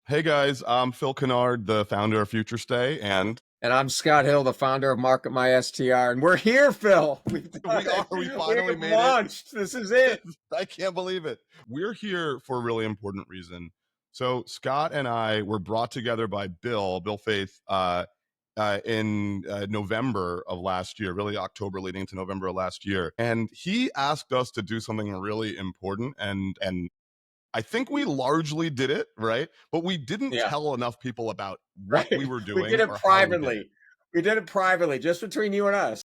Hey guys, I'm Phil Kennard, the founder of Futurestay, and And I'm Scott Hill, the founder of MarketMySTR. And we're here, Phil. We've done it. we We finally have made it. launched. This is it. I can't believe it. We're here for a really important reason. So Scott and I were brought together by Bill Faith, in November of last year, really October leading into November of last year, and he asked us to do something really important, and I think we largely did it, right? But we didn't Yeah, tell enough people about what we right. were We did doing it or how we did it. privately. We did it privately, just between you and us.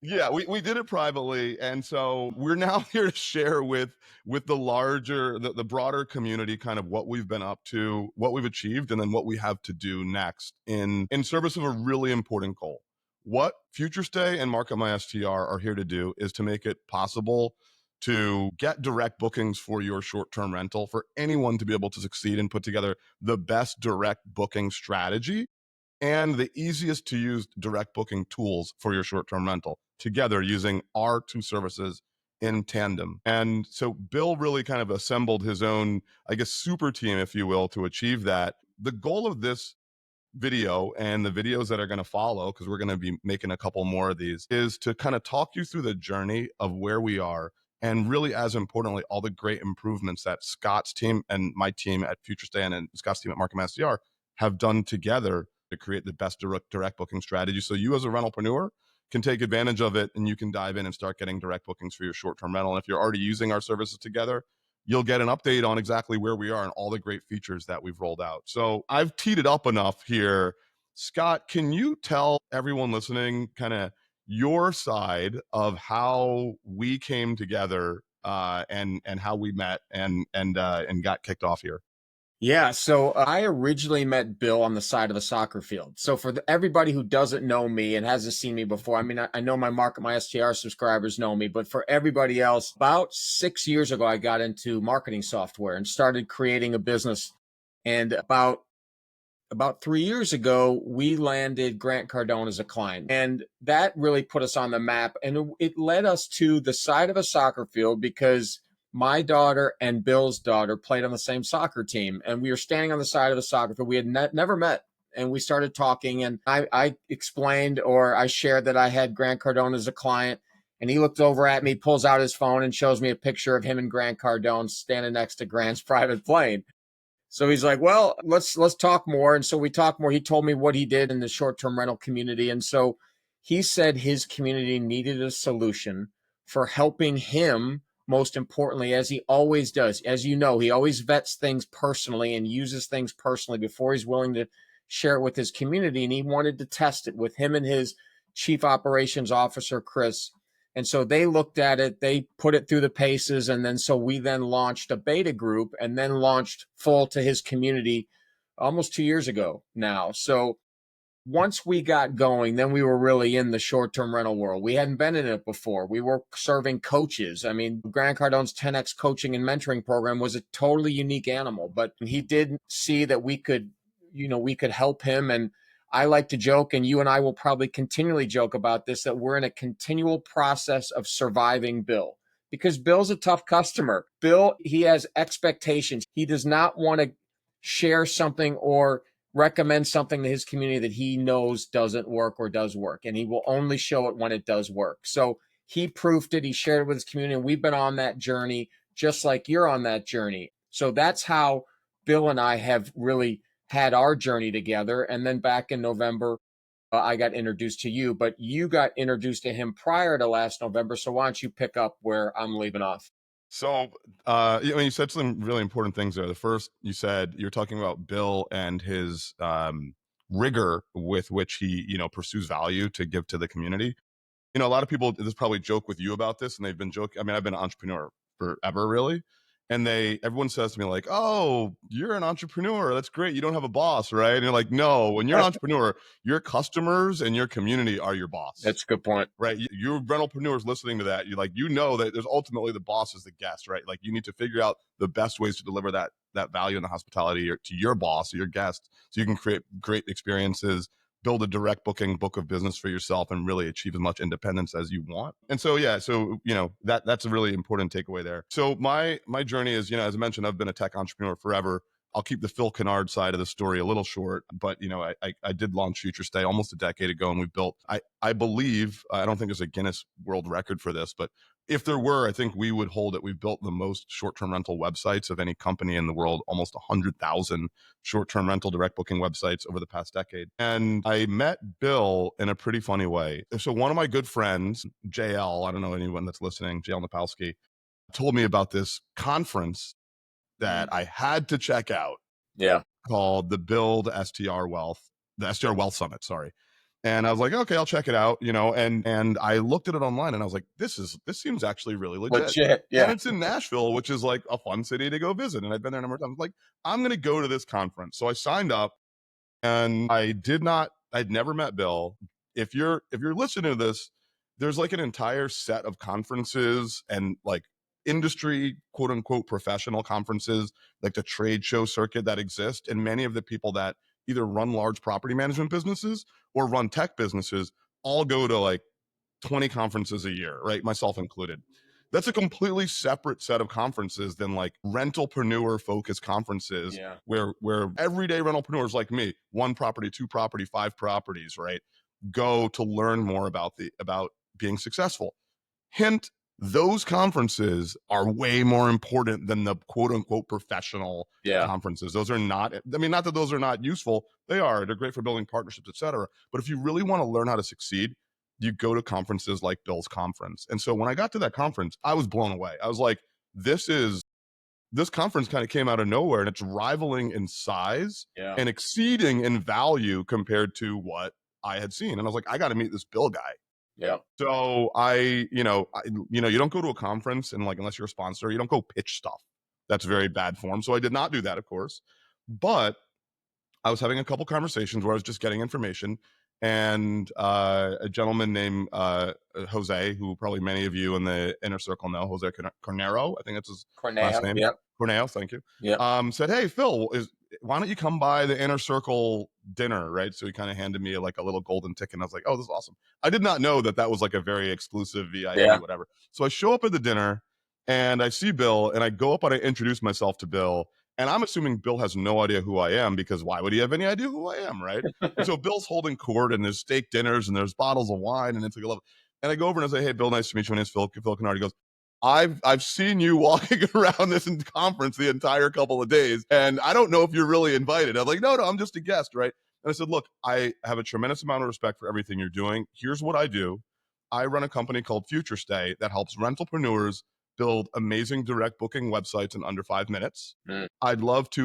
Yeah, we did it privately, and so we're now here to share with the the broader community kind of what we've been up to, what we've achieved, and then what we have to do next in service of a really important goal. What Futurestay and MarketMySTR are here to do is to make it possible to get direct bookings for your short-term rental, for anyone to be able to succeed and put together the best direct booking strategy and the easiest to use direct booking tools for your short-term rental together using our two services in tandem. And so Bill really kind of assembled his own, I guess, super team, if you will, to achieve that. The goal of this video and the videos that are going to follow, because we're going to be making a couple more of these, is to kind of talk you through the journey of where we are, and really, as importantly, all the great improvements that Scott's team and my team at Futurestay and Scott's team at MarketMySTR have done together to create the best direct booking strategy. So you as a rentalpreneur can take advantage of it, and you can dive in and start getting direct bookings for your short-term rental. And if you're already using our services together, you'll get an update on exactly where we are and all the great features that we've rolled out. So I've teed it up enough here. Scott, can you tell everyone listening kind of your side of how we came together, and how we met and got kicked off here? Yeah, so I originally met Bill on the side of a soccer field. So for everybody who doesn't know me and hasn't seen me before, I mean, I know my MarketMySTR subscribers know me, but for everybody else, about 6 years ago, I got into marketing software and started creating a business. And about 3 years ago, we landed Grant Cardone as a client. And that really put us on the map. And it led us to the side of a soccer field because my daughter and Bill's daughter played on the same soccer team. And we were standing on the side of the soccer field. We had never met. And we started talking. And I explained, or I shared, that I had Grant Cardone as a client. And he looked over at me, pulls out his phone, and shows me a picture of him and Grant Cardone standing next to Grant's private plane. So he's like, well, let's talk more. And so we talked more. He told me what he did in the short-term rental community. And so he said his community needed a solution for helping him, most importantly, as he always does. As you know, he always vets things personally and uses things personally before he's willing to share it with his community. And he wanted to test it with him and his chief operations officer, Chris. And so they looked at it, they put it through the paces. And then so we then launched a beta group and then launched full to his community almost 2 years ago now. So once we got going, then we were really in the short-term rental world. We hadn't been in it before. We were serving coaches. I mean, Grant Cardone's 10X coaching and mentoring program was a totally unique animal, but he did see that we could, we could help him. And I like to joke, and you and I will probably continually joke about this, that we're in a continual process of surviving Bill, because Bill's a tough customer. Bill, he has expectations. He does not want to share something or recommend something to his community that he knows doesn't work or does work. And he will only show it when it does work. So he proofed it. He shared it with his community. And we've been on that journey, just like you're on that journey. So that's how Bill and I have really had our journey together. And then back in November, I got introduced to you, but you got introduced to him prior to last November. So why don't you pick up where I'm leaving off? So, you said some really important things there. The first, you said you're talking about Bill and his rigor with which he, pursues value to give to the community. A lot of people just probably joke with you about this, and they've been joking. I mean, I've been an entrepreneur forever, really. And everyone says to me like, "Oh, you're an entrepreneur. That's great. You don't have a boss, right?" And you're like, "No, when you're an entrepreneur, your customers and your community are your boss." That's a good point. Right, you rentalpreneurs listening to that, that there's ultimately the boss is the guest, right? Like, you need to figure out the best ways to deliver that value and the hospitality to your boss or your guest, so you can create great experiences, build a direct booking book of business for yourself, and really achieve as much independence as you want. And so, yeah, so that's a really important takeaway there. So my journey is, as I mentioned, I've been a tech entrepreneur forever. I'll keep the Phil Kennard side of the story a little short, but I did launch Futurestay almost a decade ago, and we've built. I believe, I don't think there's a Guinness World Record for this, but if there were, I think we would hold it. We've built the most short-term rental websites of any company in the world, almost 100,000 short-term rental direct booking websites over the past decade. And I met Bill in a pretty funny way. So one of my good friends, JL, I don't know anyone that's listening, JL Napolsky, told me about this conference that I had to check out Yeah. called the Build STR Wealth, the STR Wealth Summit, sorry. And I was like, okay, I'll check it out, and I looked at it online and I was like, this seems actually really legit. Legit. And Yeah. it's in Nashville, which is like a fun city to go visit. And I've been there a number of times. Like, I'm going to go to this conference. So I signed up, and I'd never met Bill. If you're listening to this, there's like an entire set of conferences and like industry quote unquote professional conferences, like the trade show circuit that exist. And many of the people that either run large property management businesses or run tech businesses all go to like 20 conferences a year, right? Myself included. That's a completely separate set of conferences than like rentalpreneur focused conferences, Yeah. where everyday rentalpreneurs like me, one property, two property, five properties, right, go to learn more about being successful. Hint, those conferences are way more important than the quote unquote professional Yeah. conferences. Those are not, I mean, not that those are not useful. They are. They're great for building partnerships, etc. But if you really want to learn how to succeed, you go to conferences like Bill's conference. And so when I got to that conference, I was blown away. I was like, this conference kind of came out of nowhere, and it's rivaling in size Yeah. and exceeding in value compared to what I had seen. And I was like, I got to meet this Bill guy. Yeah. So you don't go to a conference and like, unless you're a sponsor, you don't go pitch stuff. That's very bad form. So I did not do that, of course. But I was having a couple conversations where I was just getting information, and a gentleman named Jose, who probably many of you in the inner circle know, Jose Cornero, I think that's his last Corneo. name. Yep. Corneo, thank you. Yep. Said, hey, Phil, why don't you come by the inner circle dinner, right? So he kind of handed me like a little golden ticket, and I was like, oh, this is awesome. I did not know that was like a very exclusive VIP, Yeah. whatever. So I show up at the dinner, and I see Bill, and I go up and I introduce myself to Bill. And I'm assuming Bill has no idea who I am, because why would he have any idea who I am, right? And so Bill's holding court, and there's steak dinners, and there's bottles of wine, and it's like a love. And I go over and I say, hey, Bill, nice to meet you. My name's Phil Kennard. He goes, I've seen you walking around this conference the entire couple of days, and I don't know if you're really invited. I was like, no, I'm just a guest, right? And I said, look, I have a tremendous amount of respect for everything you're doing. Here's what I do. I run a company called Futurestay that helps rentalpreneurs build amazing direct booking websites in under 5 minutes. Mm. I'd love for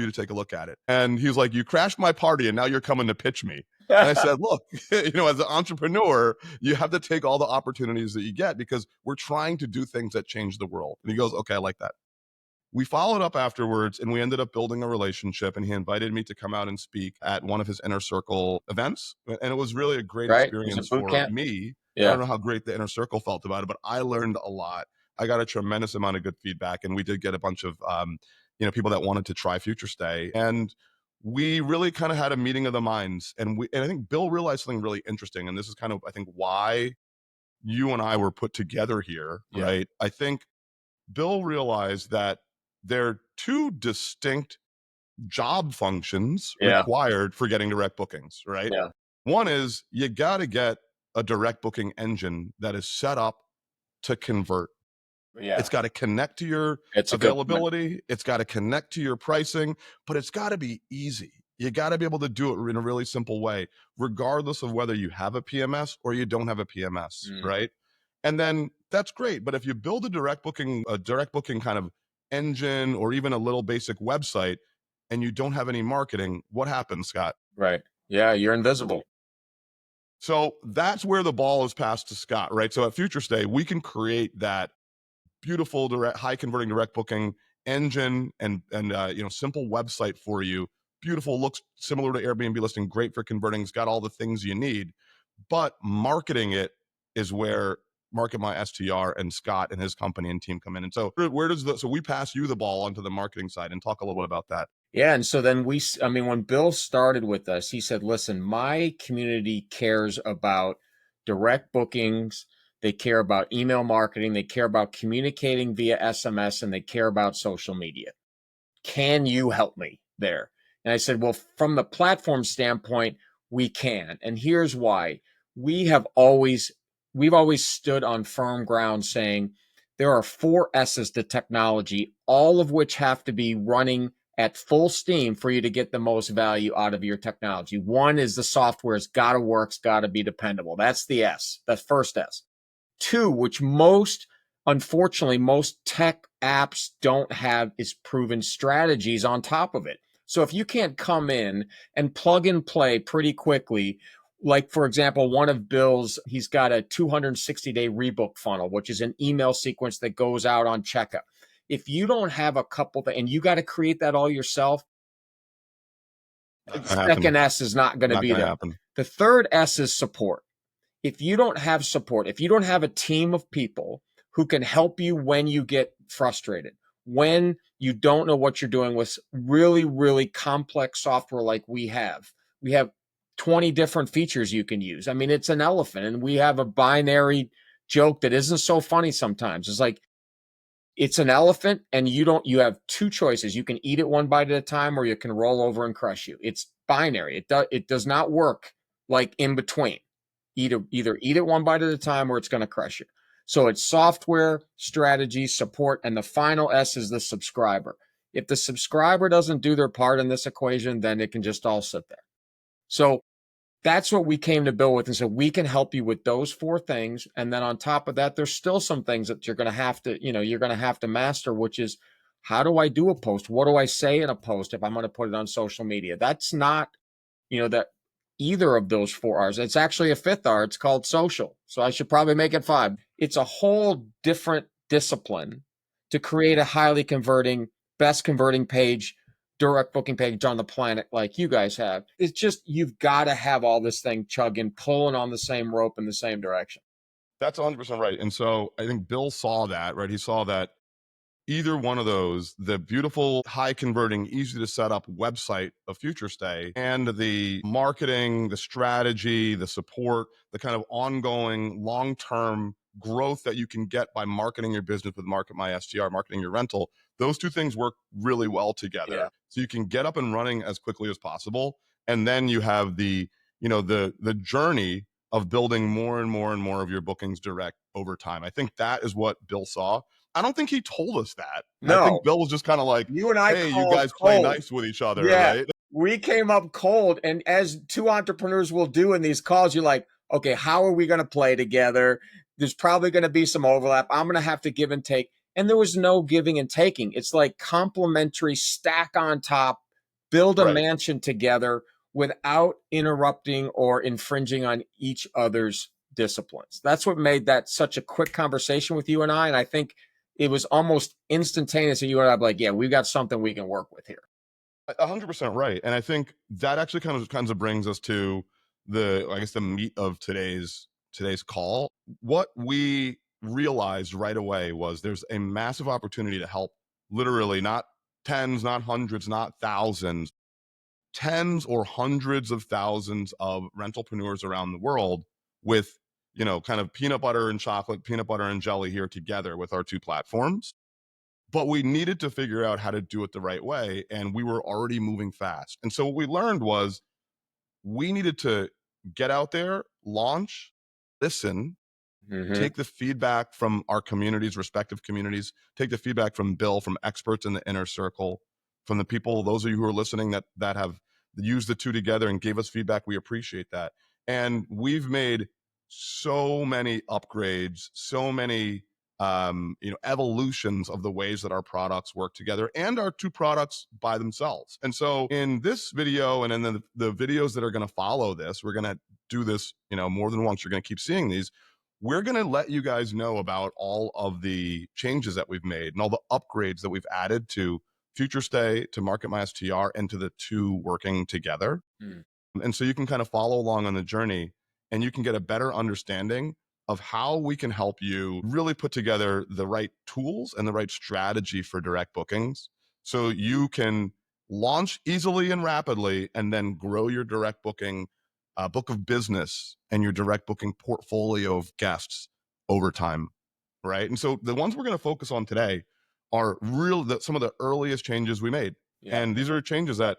you to take a look at it. And he's like, you crashed my party and now you're coming to pitch me. And I said, look, as an entrepreneur, you have to take all the opportunities that you get, because we're trying to do things that change the world. And he goes, okay, I like that. We followed up afterwards, and we ended up building a relationship, and he invited me to come out and speak at one of his inner circle events. And it was really a great Right. It was a experience boot for camp. me. I Yeah. don't know how great the inner circle felt about it, but I learned a lot. I got a tremendous amount of good feedback, and we did get a bunch of people that wanted to try Futurestay. And we really kind of had a meeting of the minds. And I think Bill realized something really interesting. And this is kind of, I think, why you and I were put together here, Yeah. right? I think Bill realized that there are two distinct job functions Yeah. required for getting direct bookings, right? Yeah. One is you got to get a direct booking engine that is set up to convert. Yeah. It's got to connect to your It's a good point. availability. It's got to connect to your pricing, but it's got to be easy. You got to be able to do it in a really simple way, regardless of whether you have a PMS or you don't have a PMS, right? And then that's great. But if you build a direct booking kind of engine, or even a little basic website, and you don't have any marketing, what happens, Scott? Right. Yeah. You're invisible. So that's where the ball is passed to Scott, right? So at Futurestay, we can create that beautiful high converting direct booking engine and simple website for you. Beautiful, looks similar to Airbnb listing, great for converting. It's got all the things you need, but marketing it is where MarketMySTR and Scott and his company and team come in. And so so we pass you the ball onto the marketing side, and talk a little bit about that. Yeah. And so then when Bill started with us, he said, listen, my community cares about direct bookings. They care about email marketing. They care about communicating via SMS, and they care about social media. can you help me there? And I said, well, from the platform standpoint, we can. And here's why. We have always, we've always stood on firm ground saying there are 4 S's to technology, all of which have to be running at full steam for you to get the most value out of your technology. One is the software has got to work, it's got to be dependable. That's the S, that's first S. 2, which unfortunately, most tech apps don't have, is proven strategies on top of it. So if you can't come in and plug and play pretty quickly, like for example, one of Bill's, he's got a 260-day rebook funnel, which is an email sequence that goes out on checkout. If you don't have a couple, and you got to create that all yourself, Not the gonna happen. second S is not going to Not be gonna there. happen. The third S is support. If you don't have support, if you don't have a team of people who can help you when you get frustrated, when you don't know what you're doing with really, really complex software like we have 20 different features you can use. I mean, it's an elephant, and we have a binary joke that isn't so funny sometimes. It's like, it's an elephant, and you have 2 choices. You can eat it one bite at a time, or you can roll over and crush you. It's binary. It does not work like in between. Either eat it one bite at a time, or it's going to crush you. So it's software, strategy, support, and the final S is the subscriber. If the subscriber doesn't do their part in this equation, then it can just all sit there. So that's what we came to Bill with, and said we can help you with those 4 things. And then on top of that, there's still some things that you're going to have to, you're going to have to master, which is, how do I do a post? What do I say in a post if I'm going to put it on social media? That's not, that either of those 4 R's. It's actually a 5th R. It's called social. So I should probably make it 5. It's a whole different discipline to create a highly converting, best converting page, direct booking page on the planet like you guys have. It's just, you've got to have all this thing chugging, pulling on the same rope in the same direction. That's 100% right. And so I think Bill saw that, right? He saw that either one of those, the beautiful, high converting, easy to set up website of Futurestay, and the marketing, the strategy, the support, the kind of ongoing long term growth that you can get by marketing your business with MarketMySTR, marketing your rental, those 2 things work really well together. Yeah. So you can get up and running as quickly as possible. And then you have the journey of building more and more and more of your bookings direct over time. I think that is what Bill saw. I don't think he told us that. I think No, Bill was just kind of like, you and I hey, you called guys play cold. nice with each other, Yeah, right? we came up cold. And as 2 entrepreneurs will do in these calls, you're like, okay, how are we going to play together? There's probably going to be some overlap. I'm going to have to give and take. And there was no giving and taking. It's like complementary, stack on top, build a Right. mansion together without interrupting or infringing on each other's disciplines. That's what made that such a quick conversation with you and I. And I think it was almost instantaneous. And you and I were like, yeah, we've got something we can work with here. 100% right. And I think that actually kind of brings us to the meat of today's call. What we realized right away was there's a massive opportunity to help literally not tens, not hundreds, not thousands, tens or hundreds of thousands of rentalpreneurs around the world with, kind of peanut butter and chocolate, peanut butter and jelly here together with our 2 platforms. But we needed to figure out how to do it the right way. And we were already moving fast. And so what we learned was we needed to get out there, launch, listen, Mm-hmm. take the feedback from our communities, respective communities, take the feedback from Bill, from experts in the inner circle, from the people, those of you who are listening that have used the 2 together and gave us feedback. We appreciate that. And we've made so many upgrades, so many evolutions of the ways that our products work together and our 2 products by themselves. And so in this video and in the videos that are going to follow this, we're going to do this, more than once. You're going to keep seeing these. We're going to let you guys know about all of the changes that we've made and all the upgrades that we've added to Futurestay, to MarketMySTR, and to the 2 working together. Mm. And so you can kind of follow along on the journey, and you can get a better understanding of how we can help you really put together the right tools and the right strategy for direct bookings so you can launch easily and rapidly and then grow your direct booking book of business and your direct booking portfolio of guests over time, right? And so the ones we're going to focus on today are some of the earliest changes we made. Yeah. And these are changes that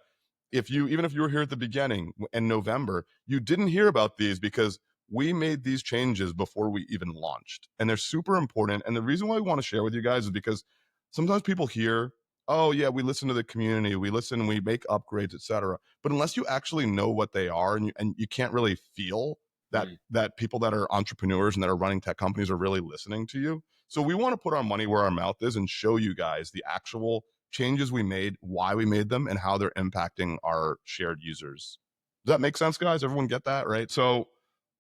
even if you were here at the beginning in November, you didn't hear about these because we made these changes before we even launched. And they're super important. And the reason why we want to share with you guys is because sometimes people hear, oh yeah, we listen to the community, we listen, we make upgrades, etc. But unless you actually know what they are, and you can't really feel that Mm. that people that are entrepreneurs and that are running tech companies are really listening to you. So we want to put our money where our mouth is and show you guys the actual changes we made, why we made them, and how they're impacting our shared users. Does that make sense, guys? Everyone get that, right? So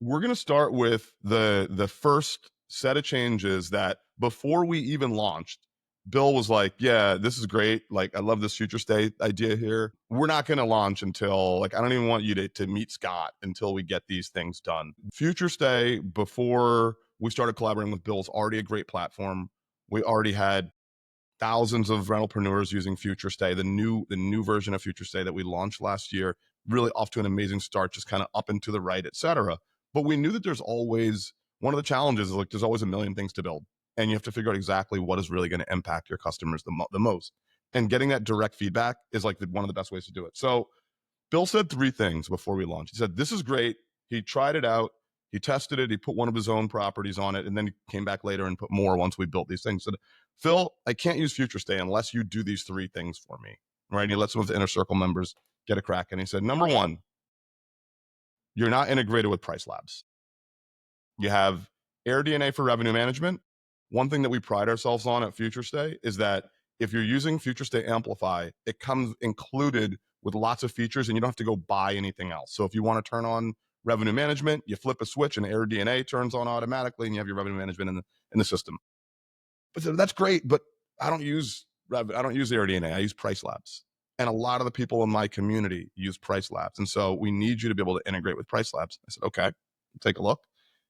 we're going to start with the first set of changes that before we even launched, Bill was like, yeah, this is great. Like, I love this Futurestay idea here. We're not going to launch until, like, I don't even want you to meet Scott until we get these things done. Futurestay, before we started collaborating with Bill, is already a great platform. We already had thousands of rentalpreneurs using Futurestay. The new version of Futurestay that we launched last year, really off to an amazing start, just kind of up and to the right, etc. But we knew that there's always one of the challenges is like there's always a million things to build, and you have to figure out exactly what is really going to impact your customers the most. And getting that direct feedback is like one of the best ways to do it. So Bill said three things before we launched. He said, this is great. He tried it out. He tested it. He put one of his own properties on it. And then he came back later and put more once we built these things. He said, Phil, I can't use Futurestay unless you do these three things for me. Right. And he let some of the inner circle members get a crack. And he said, number one, you're not integrated with Price Labs. You have AirDNA for revenue management. One thing that we pride ourselves on at Futurestay is that if you're using Futurestay Amplify, it comes included with lots of features and you don't have to go buy anything else. So if you want to turn on revenue management, you flip a switch and AirDNA turns on automatically and you have your revenue management in the system. But so that's great, but I don't use AirDNA. I use Price Labs. And a lot of the people in my community use Price Labs. And so we need you to be able to integrate with Price Labs. I said, okay, take a look.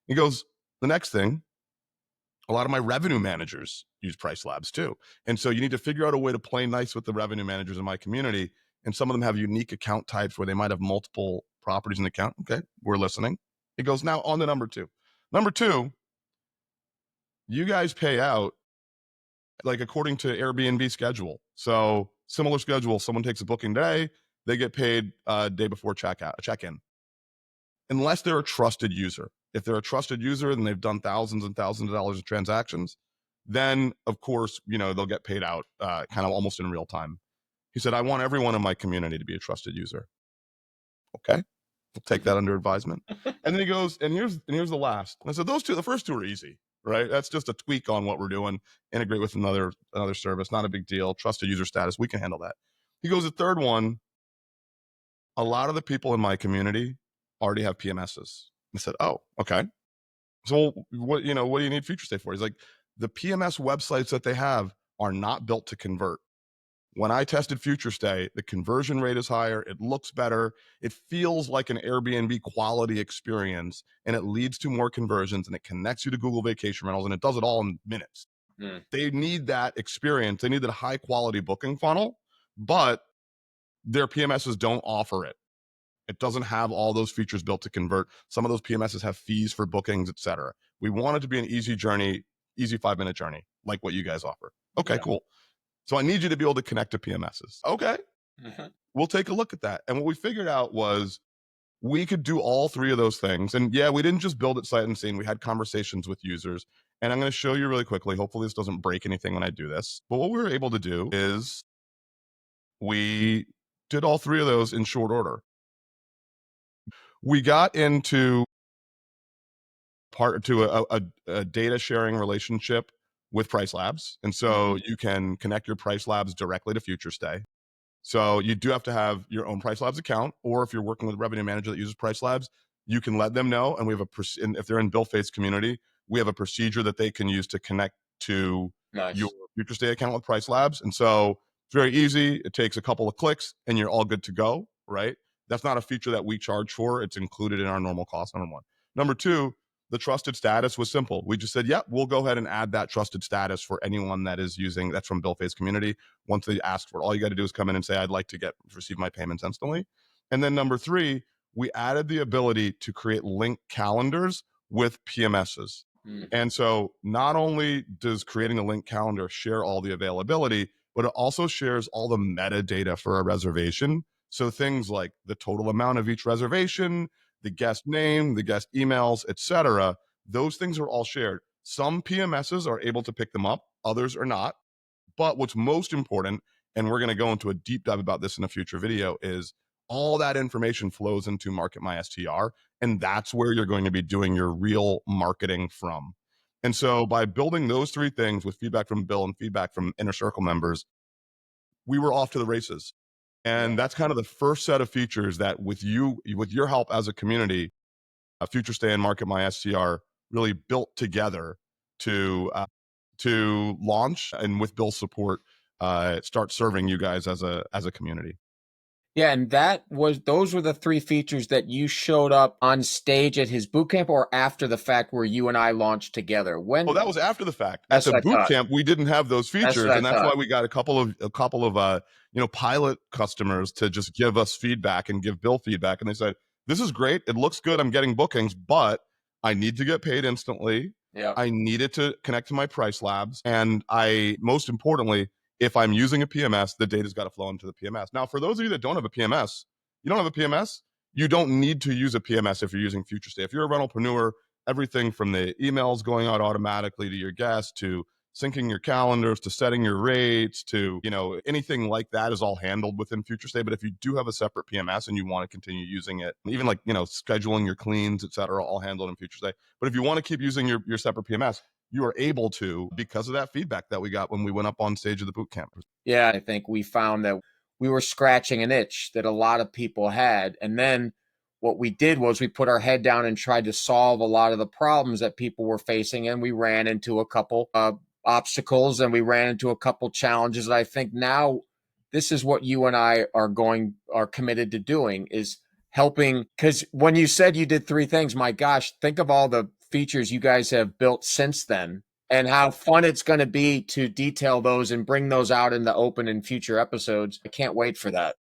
He goes, the next thing, a lot of my revenue managers use Price Labs too. And so you need to figure out a way to play nice with the revenue managers in my community. And some of them have unique account types where they might have multiple properties in the account. Okay, we're listening. He goes, now on to number two. Number two, you guys pay out like according to Airbnb schedule. So similar schedule, someone takes a booking day, they get paid day before check-in. Unless they're a trusted user. If they're a trusted user and they've done thousands and thousands of dollars of transactions, then of course, they'll get paid out kind of almost in real time. He said, I want everyone in my community to be a trusted user. Okay, we'll take that under advisement. And then he goes, and here's the last. And I said, the first two are easy, right? That's just a tweak on what we're doing. Integrate with another service, not a big deal. Trusted user status, we can handle that. He goes, the third one, a lot of the people in my community already have PMSs. I said, oh, okay. So what do you need Futurestay for? He's like, the PMS websites that they have are not built to convert. When I tested Futurestay, the conversion rate is higher. It looks better. It feels like an Airbnb quality experience, and it leads to more conversions, and it connects you to Google Vacation Rentals, and it does it all in minutes. They need that experience. They need that high quality booking funnel, but their PMSs don't offer it. It doesn't have all those features built to convert. Some of those PMSs have fees for bookings, etc. We want it to be an easy journey, easy 5-minute journey, like what you guys offer. Okay, cool. So I need you to be able to connect to PMSs. Okay, we'll take a look at that. And what we figured out was we could do all three of those things. And yeah, we didn't just build it sight unseen. We had conversations with users. And I'm going to show you really quickly. Hopefully this doesn't break anything when I do this. But what we were able to do is we did all three of those in short order. We got into a data sharing relationship with Price Labs. And so you can connect your Price Labs directly to Futurestay. So you do have to have your own Price Labs account, or if you're working with a revenue manager that uses Price Labs, you can let them know. And we have and if they're in Bill Faith's community, we have a procedure that they can use to connect to your Futurestay account with Price Labs. And so it's very easy. It takes a couple of clicks and you're all good to go, right? That's not a feature that we charge for. It's included in our normal cost, number one. Number two, the trusted status was simple. We just said, yep, we'll go ahead and add that trusted status for anyone that is using, that's from Bill Faith's community. Once they ask for it, all you got to do is come in and say, I'd like to receive my payments instantly. And then number three, we added the ability to create linked calendars with PMSs. Mm. And so not only does creating a link calendar share all the availability, but it also shares all the metadata for a reservation. So things like the total amount of each reservation, the guest name, the guest emails, etc. Those things are all shared. Some PMSs are able to pick them up, others are not. But what's most important, and we're going to go into a deep dive about this in a future video, is all that information flows into MarketMySTR, and that's where you're going to be doing your real marketing from. And so by building those three things with feedback from Bill and feedback from Inner Circle members, we were off to the races. Yeah. And that's kind of the first set of features that with your help as a community, Futurestay and MarketMySTR really built together to launch and with Bill's support, start serving you guys as a community. Yeah, and those were the three features that you showed up on stage at his boot camp, or after the fact where you and I launched together. Oh, When that was after the fact. At That's the what I boot thought. camp, we didn't have those That's what features, I and that's thought. why we got a couple of pilot customers to just give us feedback and give Bill feedback, and they said, "This is great. It looks good. I'm getting bookings, but I need to get paid instantly. Yeah. I need it to connect to my price labs, and I most importantly, if I'm using a PMS, the data's got to flow into the PMS." Now, for those of you that don't have a PMS, you don't have a PMS. You don't need to use a PMS if you're using Futurestay. If you're a rentalpreneur, everything from the emails going out automatically to your guests to syncing your calendars to setting your rates to anything like that is all handled within Futurestay. But if you do have a separate PMS and you want to continue using it, even like scheduling your cleans, etc., all handled in Futurestay. But if you want to keep using your separate PMS, you are able to because of that feedback that we got when we went up on stage of the boot camp. Yeah, I think we found that we were scratching an itch that a lot of people had. And then what we did was we put our head down and tried to solve a lot of the problems that people were facing. And we ran into a couple obstacles, and we ran into a couple challenges. And I think now this is what you and I are committed to doing, is helping. Because when you said you did three things, my gosh, think of all the features you guys have built since then, and how fun it's going to be to detail those and bring those out in the open in future episodes. I can't wait for that.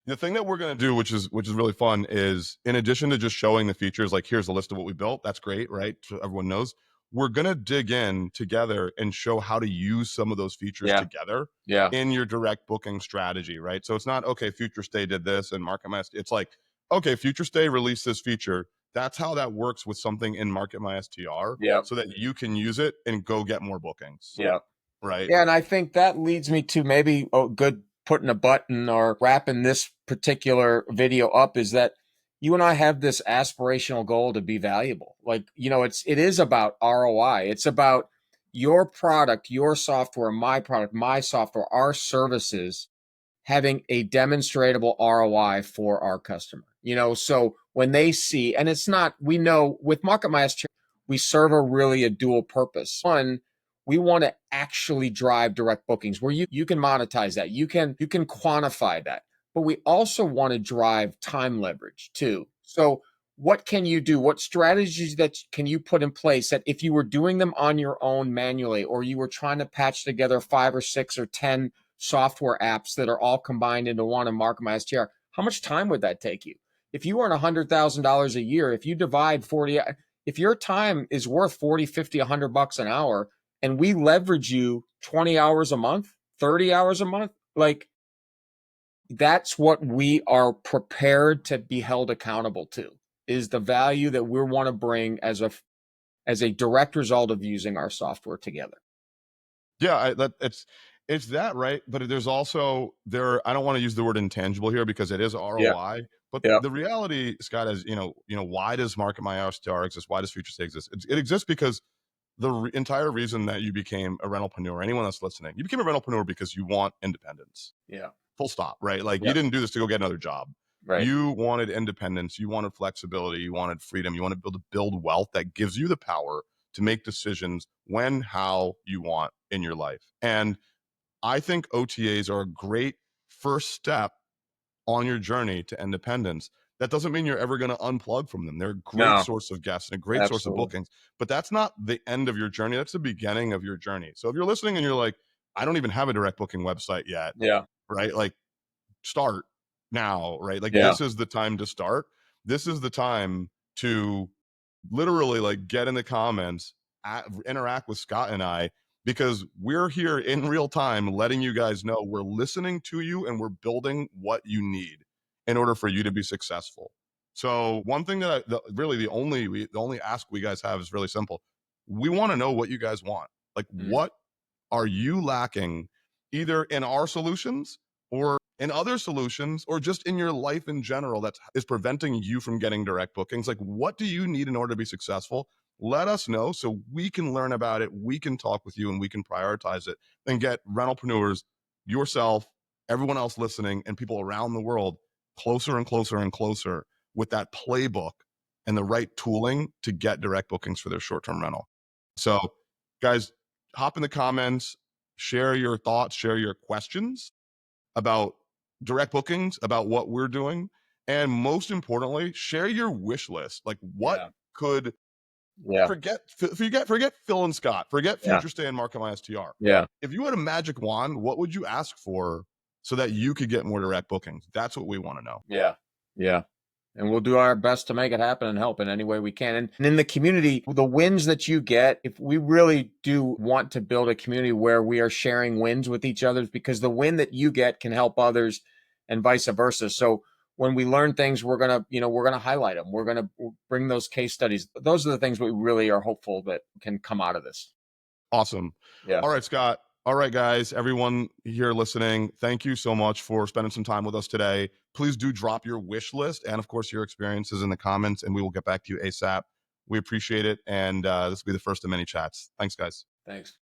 The thing that we're going to do, which is really fun, is in addition to just showing the features, like here's a list of what we built. That's great, right? So everyone knows. We're going to dig in together and show how to use some of those features Yeah. together Yeah. in your direct booking strategy, right? So it's not okay. Futurestay did this and MarketMySTR. It's like okay, Futurestay released this feature. That's how that works with something in MarketMySTR, Yeah. so that you can use it and go get more bookings, Yeah. right? Yeah. And I think that leads me to maybe a good putting a button or wrapping this particular video up, is that you and I have this aspirational goal to be valuable. Like, it is about ROI. It's about your product, your software, my product, my software, our services having a demonstrable ROI for our customer. So when they see, and it's not, we know with MarketMySTR, we serve a dual purpose. One, we want to actually drive direct bookings where you can monetize that. You can quantify that. But we also want to drive time leverage too. So what can you do? What strategies that can you put in place that if you were doing them on your own manually, or you were trying to patch together 5 or 6 or 10 software apps that are all combined into one in MarketMySTR, how much time would that take you? If you earn $100,000 a year, if you divide 40, if your time is worth 40, 50, $100 an hour, and we leverage you 20 hours a month, 30 hours a month, like, that's what we are prepared to be held accountable to, is the value that we want to bring as a direct result of using our software together. Yeah, it's that, right? But there's also there. I don't want to use the word intangible here because it is Yeah. ROI. But Yeah. the reality, Scott, is why does MarketMySTR exist? Why does Futurestay exist? It exists because entire reason that you became a rentalpreneur, anyone that's listening, you became a rentalpreneur because you want independence. Yeah. Full stop, right? Like Yeah. you didn't do this to go get another job. Right. You wanted independence, you wanted flexibility, you wanted freedom, you wanted to build wealth that gives you the power to make decisions when, how you want in your life. And I think OTAs are a great first step on your journey to independence. That doesn't mean you're ever going to unplug from them. They're a great No, source of guests and a great source of absolutely. bookings, but that's not the end of your journey. That's the beginning of your journey. So if you're listening and you're like, I don't even have a direct booking website yet, Yeah. right? Like start now, right? Like Yeah. this is the time to start. This is the time to literally like get in the comments interact with Scott and I, because we're here in real time letting you guys know we're listening to you and we're building what you need in order for you to be successful. So one thing that really the only ask we guys have is really simple. We want to know what you guys want. Like, what are you lacking either in our solutions or in other solutions or just in your life in general that is preventing you from getting direct bookings? Like, what do you need in order to be successful? Let us know so we can learn about it, we can talk with you, and we can prioritize it and get rentalpreneurs, yourself, everyone else listening, and people around the world closer and closer and closer with that playbook and the right tooling to get direct bookings for their short-term rental. So, guys, hop in the comments, share your thoughts, share your questions about direct bookings, about what we're doing, and most importantly, share your wish list. Like, what Yeah. could Yeah. forget Phil and Scott, forget Yeah. Futurestay and MarketMySTR. Yeah. If you had a magic wand, what would you ask for so that you could get more direct bookings? That's what we want to know. Yeah. Yeah. And we'll do our best to make it happen and help in any way we can. And in the community, the wins that you get, if we really do want to build a community where we are sharing wins with each other, because the win that you get can help others and vice versa. So when we learn things, we're going to highlight them. We're going to bring those case studies. Those are the things we really are hopeful that can come out of this. Awesome. Yeah. All right, Scott. All right, guys, everyone here listening, thank you so much for spending some time with us today. Please do drop your wish list and, of course, your experiences in the comments, and we will get back to you ASAP. We appreciate it, and this will be the first of many chats. Thanks, guys. Thanks.